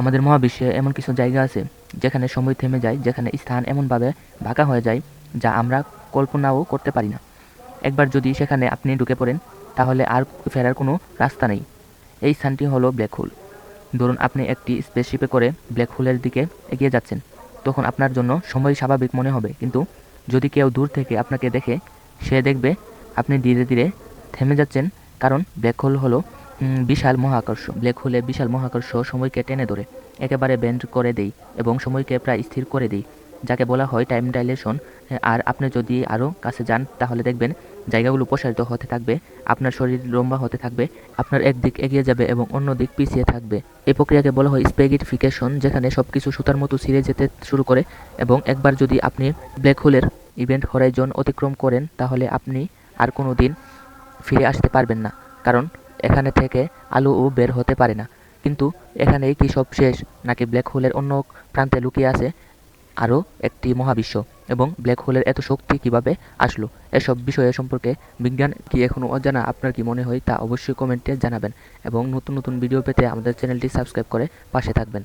আমাদের মহাবিশ্বে এমন কিছু জায়গা আছে যেখানে সময় থেমে যায়, যেখানে স্থান এমনভাবে বাঁকা হয়ে যায় যা আমরা কল্পনাও করতে পারি না। একবার যদি সেখানে আপনি ঢুকে পড়েন তাহলে আর ফেরার কোনো রাস্তা নেই। এই স্থানটি হলো ব্ল্যাক হোল। ধরুন আপনি একটি স্পেসশিপে করে ব্ল্যাক হোলের দিকে এগিয়ে যাচ্ছেন, তখন আপনার জন্য সময় স্বাভাবিক মনে হবে, কিন্তু যদি কেউ দূর থেকে আপনাকে দেখে সে দেখবে আপনি ধীরে ধীরে থেমে যাচ্ছেন, কারণ ব্ল্যাক হোল হলো বিশাল মহাকর্ষ। ব্ল্যাক হোলে বিশাল মহাকর্ষ সময়কে টেনে ধরে একেবারে বেন্ড করে দেয় এবং সময়কে প্রায় স্থির করে দেয়, যাকে বলা হয় টাইম ডাইলেশন। আর আপনি যদি আরও কাছে যান তাহলে দেখবেন জায়গাগুলো প্রসারিত হতে থাকবে, আপনার শরীর লম্বা হতে থাকবে, আপনার একদিক এগিয়ে যাবে এবং অন্য দিক পিছিয়ে থাকবে। এই প্রক্রিয়াকে বলা হয় স্প্যাগিটিফিকেশন, যেখানে সব কিছু সুতার মতো ছিঁড়ে যেতে শুরু করে। এবং একবার যদি আপনি ব্ল্যাক হোলের ইভেন্ট হরাইজন অতিক্রম করেন তাহলে আপনি আর কোনো দিন ফিরে আসতে পারবেন না, কারণ এখানে থেকে আলোও বের হতে পারে না। কিন্তু এখানেই কি সব শেষ, নাকি ব্ল্যাক হোলের অন্য প্রান্তে লুকিয়ে আছে আরও একটি মহাবিশ্ব, এবং ব্ল্যাক হোলের এত শক্তি কিভাবে আসলো? এসব বিষয়ে সম্পর্কে বিজ্ঞান কি এখনও অজানা? আপনার কি মনে হয় তা অবশ্যই কমেন্টে জানাবেন, এবং নতুন নতুন ভিডিও পেতে আমাদের চ্যানেলটি সাবস্ক্রাইব করে পাশে থাকবেন।